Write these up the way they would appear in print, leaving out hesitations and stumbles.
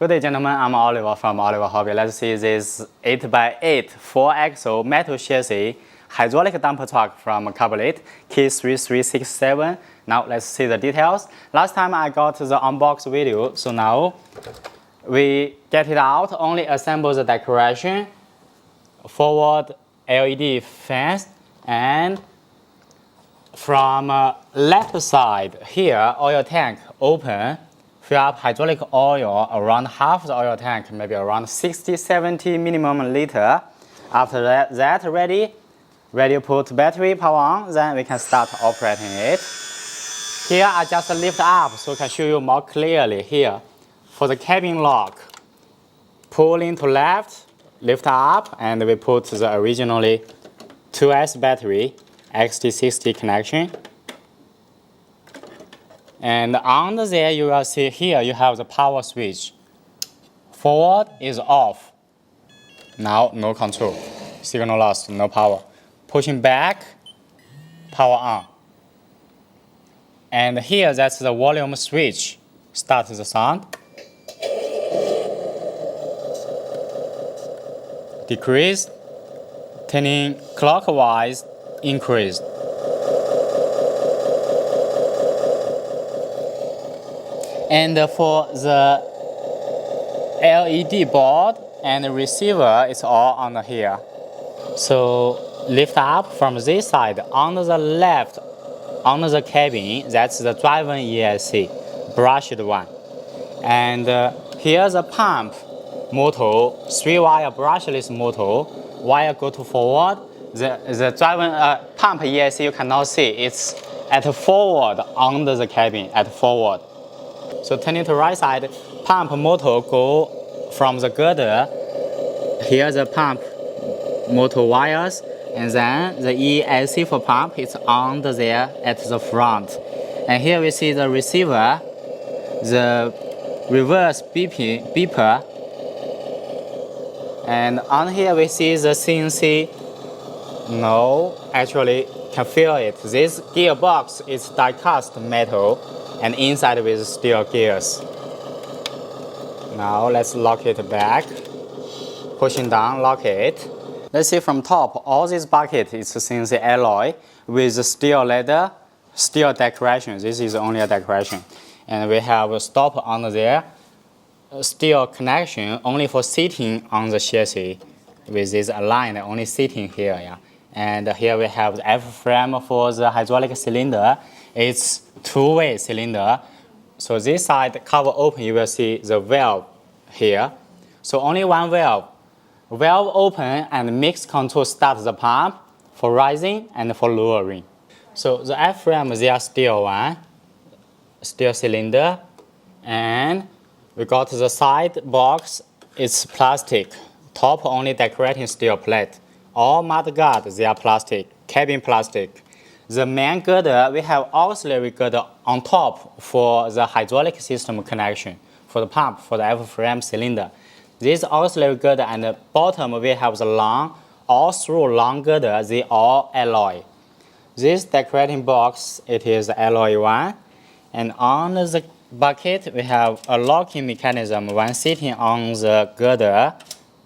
Good day, gentlemen. I'm Oliver from Oliver Hobby. Let's see this 8x8 4-axle metal chassis hydraulic dumper truck from kabolite k3367. Now let's see the details. Last time I got the unbox video, so now we get it out. Only assemble the decoration, forward LED fence, and from left side here, oil tank open. Fill up hydraulic oil around half the oil tank, maybe around 60-70 minimum liter. After that ready to put battery power on, then we can start operating it. Here I just lift up so I can show you more clearly here. For the cabin lock, pulling to left, lift up, and we put the originally 2S battery, XT60 connection. And under there you will see here you have the power switch. Forward is off. Now no control. Signal lost, no power. Pushing back, power on. And here that's the volume switch. Start the sound. Decrease, turning clockwise, increase. And for the LED board and the receiver, it's all on here. So lift up from this side. On the left, on the cabin, that's the drivetrain ESC, brushed one. And here's a pump motor, 3-wire brushless motor. Wire go to forward. The drivetrain pump ESC you cannot see. It's at forward under the cabin, at forward. So turning to right side, pump motor go from the girder. Here's the pump motor wires, and then the ESC for pump is under there at the front. And here we see the receiver, the reverse beeper, and on here we see the CNC. No, actually can feel it. This gearbox is die-cast metal and inside with steel gears. Now let's lock it back. Pushing down, lock it. Let's see from top, all this bucket is CNC alloy with steel leather, steel decoration. This is only a decoration. And we have a stop under there, steel connection only for sitting on the chassis with this aligned, only sitting here. Yeah. And here we have the F-frame for the hydraulic cylinder. It's two-way cylinder. So this side cover open, you will see the valve here. So only one valve. Valve open and mix control start the pump for rising and for lowering. So the F-frame, they are steel one, steel cylinder. And we got the side box, it's plastic. Top only decorating steel plate. All mudguard, they are plastic, cabin plastic. The main girder, we have auxiliary girder on top for the hydraulic system connection, for the pump, for the F-frame cylinder. This auxiliary girder and the bottom, we have the long, all through long girder, they all alloy. This decorating box, it is alloy one. And on the bucket, we have a locking mechanism. When sitting on the girder,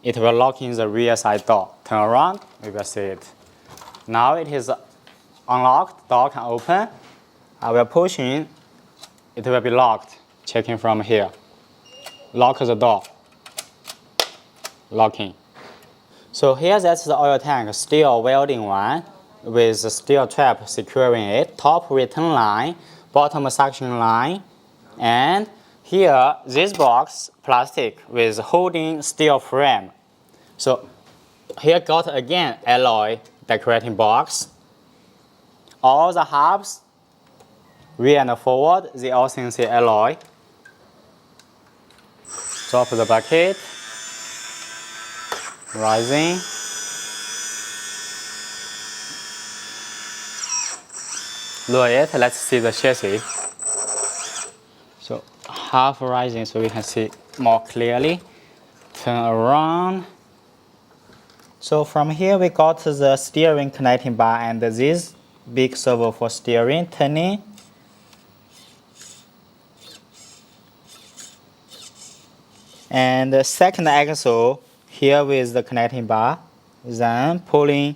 it will lock in the rear side door. Turn around, we will see it. Now it is unlocked, door can open. I will push in, it will be locked. Checking from here. Lock the door. Locking. So here that's the oil tank, steel welding one with a steel trap securing it. Top return line, bottom suction line, and here this box plastic with holding steel frame. So here got again alloy decorating box. All the hubs, rear and forward, they all CNC alloy. Drop the bucket, rising. Lower it, let's see the chassis. So half rising so we can see more clearly. Turn around. So from here we got the steering connecting bar and this big servo for steering, turning. And the second axle here with the connecting bar, then pulling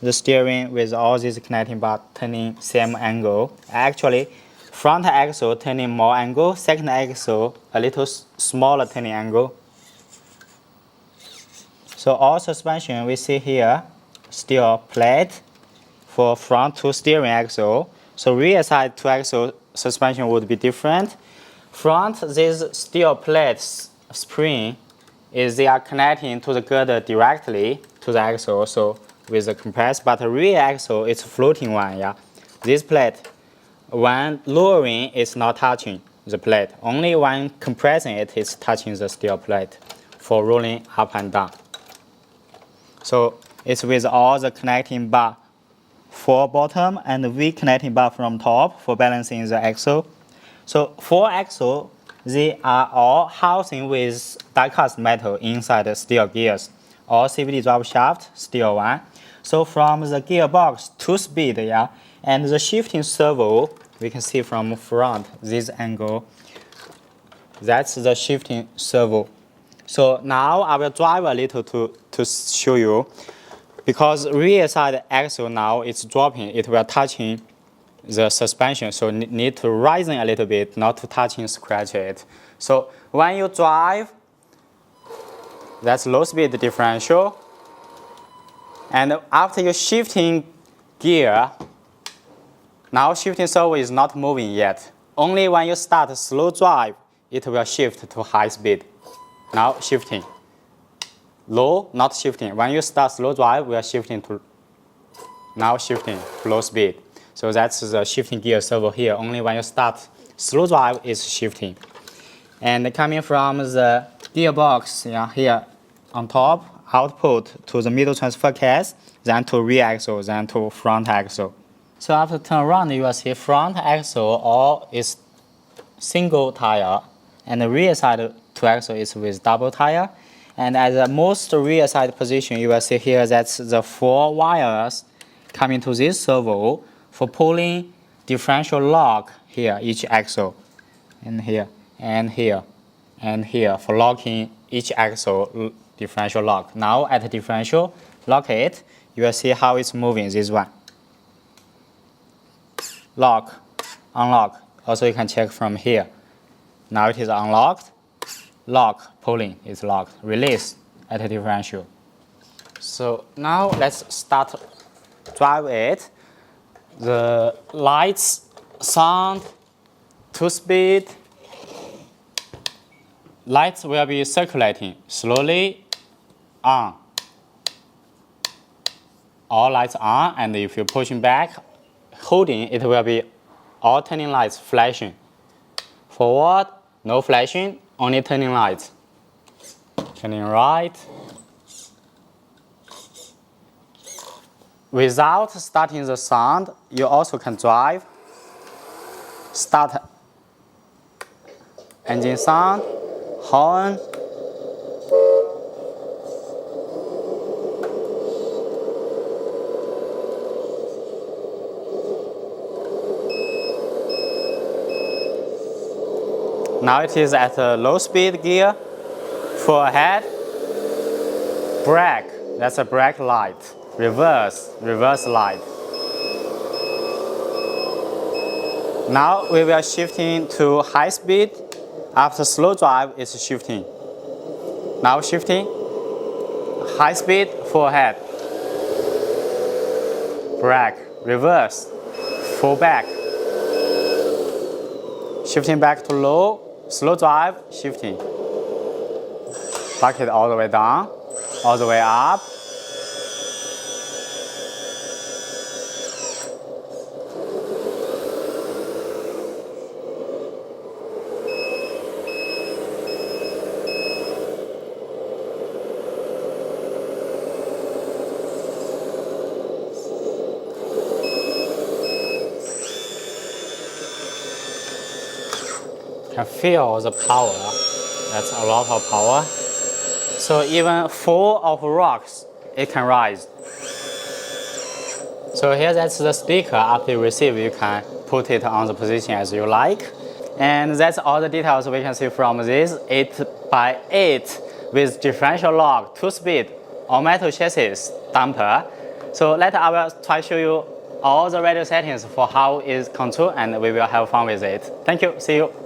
the steering with all these connecting bar turning same angle. Actually, front axle turning more angle, second axle a little smaller turning angle. So all suspension we see here, steel plate for front two steering axle. So rear side two axle suspension would be different. Front, this steel plates spring they are connecting to the girder directly to the axle, so with the compress. But the rear axle is floating one, yeah. This plate, when lowering, it's not touching the plate. Only when compressing it, it's touching the steel plate for rolling up and down. So it's with all the connecting bar for bottom and V connecting bar from top for balancing the axle. So four axle, they are all housing with die-cast metal inside the steel gears. All CVT drive shaft, steel one. So from the gearbox, 2-speed, yeah, and the shifting servo, we can see from front, this angle, that's the shifting servo. So now I will drive a little to show you, because rear side axle now it's dropping, it will touching the suspension, so need to rising a little bit, not to touching scratch it. So when you drive, that's low speed differential. And after you shifting gear, now shifting servo is not moving yet. Only when you start slow drive, it will shift to high speed. Now shifting. Low, not shifting. When you start slow drive, we are shifting to, now shifting to low speed. So that's the shifting gear servo here. Only when you start slow drive is shifting. And coming from the gearbox, yeah, here on top, output to the middle transfer case, then to rear axle, then to front axle. So after turn around, you will see front axle all is single tire, and the rear side two axle is with double tire. And at the most rear side position, you will see here that's the 4 wires coming to this servo for pulling differential lock here, each axle, and here, and here, and here for locking each axle differential lock. Now at the differential, lock it, you will see how it's moving, this one. Lock, unlock. Also you can check from here. Now it is unlocked. Lock, pulling is locked. Release at the differential. So now let's start drive it. The lights, sound, 2-speed. Lights will be circulating slowly on. All lights on, and if you're pushing back, holding, it will be all turning lights flashing. Forward, no flashing, only turning lights. Turning right. Without starting the sound, you also can drive. Start engine sound, horn. Now it is at a low speed gear. Full ahead. Brake, that's a brake light. Reverse light. Now we will shifting to high speed. After slow drive, it's shifting. Now shifting. High speed, full ahead. Brake, reverse, full back. Shifting back to low, slow drive, shifting. Bucket all the way down, all the way up. Can feel the power. That's a lot of power. So even full of rocks, it can rise. So here that's the speaker. After you receive, you can put it on the position as you like. And that's all the details we can see from this 8x8 with differential lock, 2-speed, all-metal chassis dumper. So let I will try to show you all the radio settings for how it's controlled, and we will have fun with it. Thank you. See you.